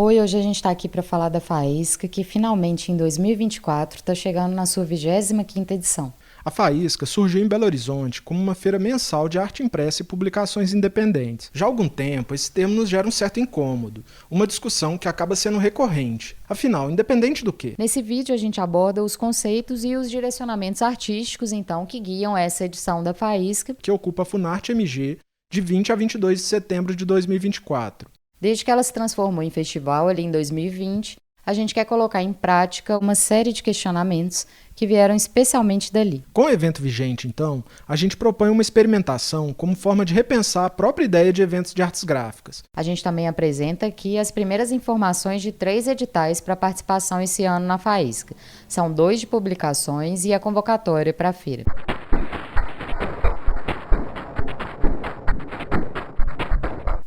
Oi, hoje a gente está aqui para falar da Faísca, que finalmente em 2024 está chegando na sua 25ª edição. A Faísca surgiu em Belo Horizonte como uma feira mensal de arte impressa e publicações independentes. Já há algum tempo, esse termo nos gera um certo incômodo, uma discussão que acaba sendo recorrente. Afinal, independente do quê? Nesse vídeo a gente aborda os conceitos e os direcionamentos artísticos, então, que guiam essa edição da Faísca, Que ocupa a Funarte MG de 20 a 22 de setembro de 2024. Desde que ela se transformou em festival ali em 2020, a gente quer colocar em prática uma série de questionamentos que vieram especialmente dali. Com o evento vigente, então, a gente propõe uma experimentação como forma de repensar a própria ideia de eventos de artes gráficas. A gente também apresenta aqui as primeiras informações de 3 editais para participação esse ano na Faísca. São 2 de publicações e a convocatória para a feira.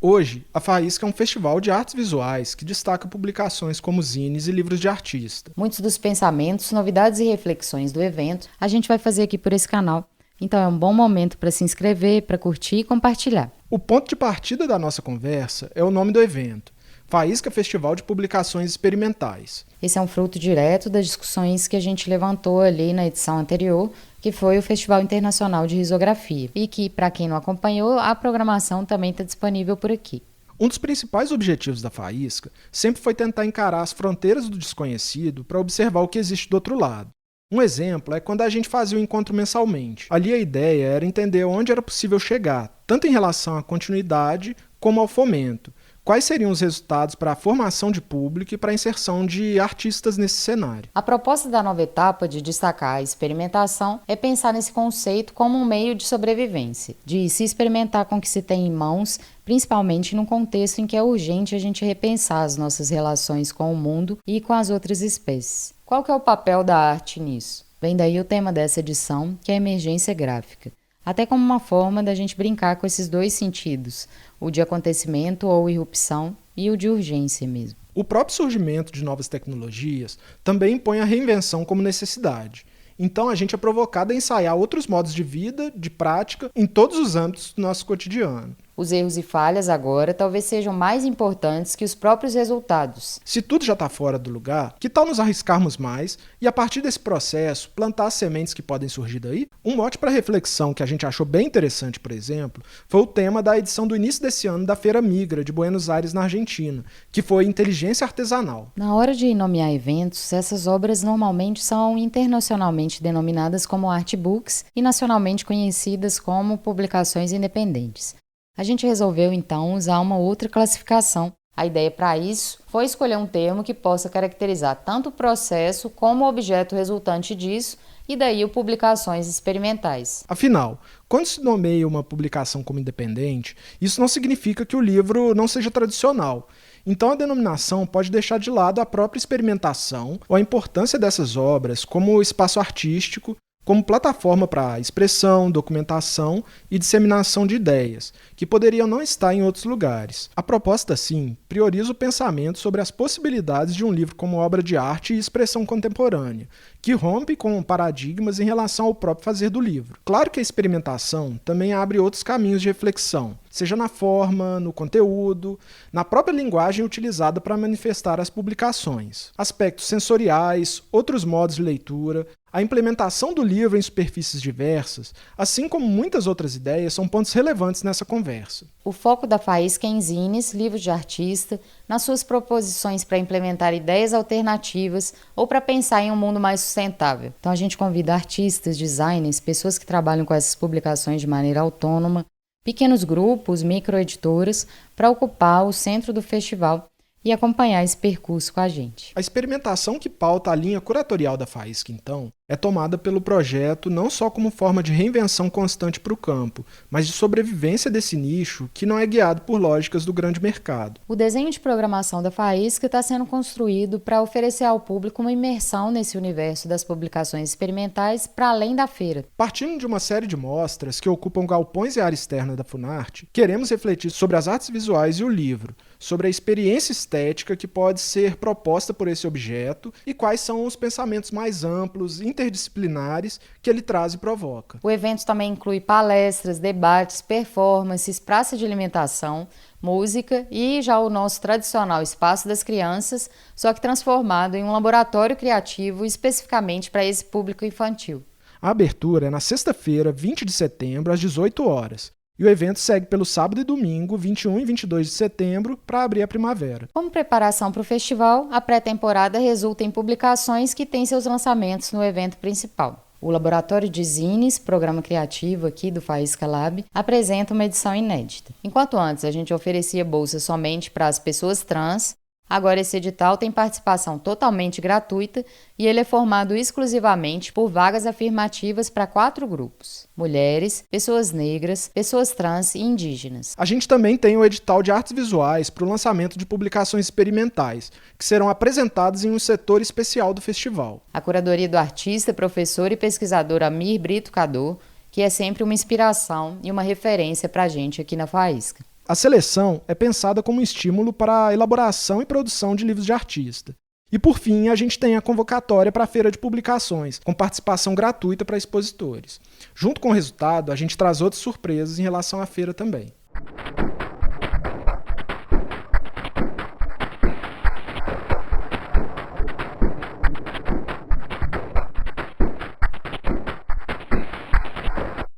Hoje, a Faísca é um festival de artes visuais que destaca publicações como zines e livros de artista. Muitos dos pensamentos, novidades e reflexões do evento a gente vai fazer aqui por esse canal. Então é um bom momento para se inscrever, para curtir e compartilhar. O ponto de partida da nossa conversa é o nome do evento, Faísca Festival de Publicações Experimentais. Esse é um fruto direto das discussões que a gente levantou ali na edição anterior, que foi o Festival Internacional de Risografia, e que, para quem não acompanhou, a programação também está disponível por aqui. Um dos principais objetivos da Faísca sempre foi tentar encarar as fronteiras do desconhecido para observar o que existe do outro lado. Um exemplo é quando a gente fazia o encontro mensalmente. Ali a ideia era entender onde era possível chegar, tanto em relação à continuidade como ao fomento. Quais seriam os resultados para a formação de público e para a inserção de artistas nesse cenário? A proposta da nova etapa de destacar a experimentação é pensar nesse conceito como um meio de sobrevivência, de se experimentar com o que se tem em mãos, principalmente num contexto em que é urgente a gente repensar as nossas relações com o mundo e com as outras espécies. Qual que é o papel da arte nisso? Vem daí o tema dessa edição, que é a emergência gráfica. Até como uma forma da gente brincar com esses 2 sentidos, o de acontecimento ou irrupção e o de urgência mesmo. O próprio surgimento de novas tecnologias também impõe a reinvenção como necessidade. Então a gente é provocado a ensaiar outros modos de vida, de prática, em todos os âmbitos do nosso cotidiano. Os erros e falhas agora talvez sejam mais importantes que os próprios resultados. Se tudo já está fora do lugar, que tal nos arriscarmos mais e, a partir desse processo, plantar as sementes que podem surgir daí? Um mote para reflexão que a gente achou bem interessante, por exemplo, foi o tema da edição do início desse ano da Feira Migra de Buenos Aires, na Argentina, que foi Inteligência Artesanal. Na hora de nomear eventos, essas obras normalmente são internacionalmente denominadas como artbooks e nacionalmente conhecidas como publicações independentes. A gente resolveu, então, usar uma outra classificação. A ideia para isso foi escolher um termo que possa caracterizar tanto o processo como o objeto resultante disso, e daí o publicações experimentais. Afinal, quando se nomeia uma publicação como independente, isso não significa que o livro não seja tradicional. Então a denominação pode deixar de lado a própria experimentação ou a importância dessas obras como espaço artístico, como plataforma para expressão, documentação e disseminação de ideias, que poderiam não estar em outros lugares. A proposta, sim, prioriza o pensamento sobre as possibilidades de um livro como obra de arte e expressão contemporânea, que rompe com paradigmas em relação ao próprio fazer do livro. Claro que a experimentação também abre outros caminhos de reflexão, seja na forma, no conteúdo, na própria linguagem utilizada para manifestar as publicações. Aspectos sensoriais, outros modos de leitura, a implementação do livro em superfícies diversas, assim como muitas outras ideias, são pontos relevantes nessa conversa. O foco da Faísca é em zines, livros de artista, nas suas proposições para implementar ideias alternativas ou para pensar em um mundo mais sustentável. Então a gente convida artistas, designers, pessoas que trabalham com essas publicações de maneira autônoma, pequenos grupos, microeditoras, para ocupar o centro do festival e acompanhar esse percurso com a gente. A experimentação que pauta a linha curatorial da Faísca, então, é tomada pelo projeto não só como forma de reinvenção constante para o campo, mas de sobrevivência desse nicho que não é guiado por lógicas do grande mercado. O desenho de programação da Faísca está sendo construído para oferecer ao público uma imersão nesse universo das publicações experimentais para além da feira. Partindo de uma série de mostras que ocupam galpões e área externa da Funarte, queremos refletir sobre as artes visuais e o livro, sobre a experiência estética que pode ser proposta por esse objeto e quais são os pensamentos mais amplos, interdisciplinares que ele traz e provoca. O evento também inclui palestras, debates, performances, praça de alimentação, música e já o nosso tradicional Espaço das Crianças, só que transformado em um laboratório criativo especificamente para esse público infantil. A abertura é na sexta-feira, 20 de setembro, às 18 horas. E o evento segue pelo sábado e domingo, 21 e 22 de setembro, para abrir a primavera. Como preparação para o festival, a pré-temporada resulta em publicações que têm seus lançamentos no evento principal. O Laboratório de Zines, programa criativo aqui do Faísca Lab, apresenta uma edição inédita. Enquanto antes a gente oferecia bolsas somente para as pessoas trans, agora esse edital tem participação totalmente gratuita e ele é formado exclusivamente por vagas afirmativas para 4 grupos: mulheres, pessoas negras, pessoas trans e indígenas. A gente também tem o edital de artes visuais para o lançamento de publicações experimentais, que serão apresentadas em um setor especial do festival. A curadoria do artista, professor e pesquisador Amir Brito Cador, que é sempre uma inspiração e uma referência para a gente aqui na Faísca. A seleção é pensada como um estímulo para a elaboração e produção de livros de artista. E, por fim, a gente tem a convocatória para a feira de publicações, com participação gratuita para expositores. Junto com o resultado, a gente traz outras surpresas em relação à feira também.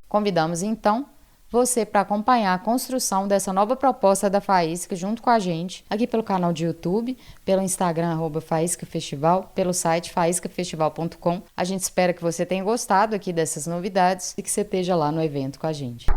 Convidamos, então, você para acompanhar a construção dessa nova proposta da Faísca junto com a gente, aqui pelo canal de YouTube, pelo Instagram, @faíscafestival, pelo site faíscafestival.com. A gente espera que você tenha gostado aqui dessas novidades e que você esteja lá no evento com a gente.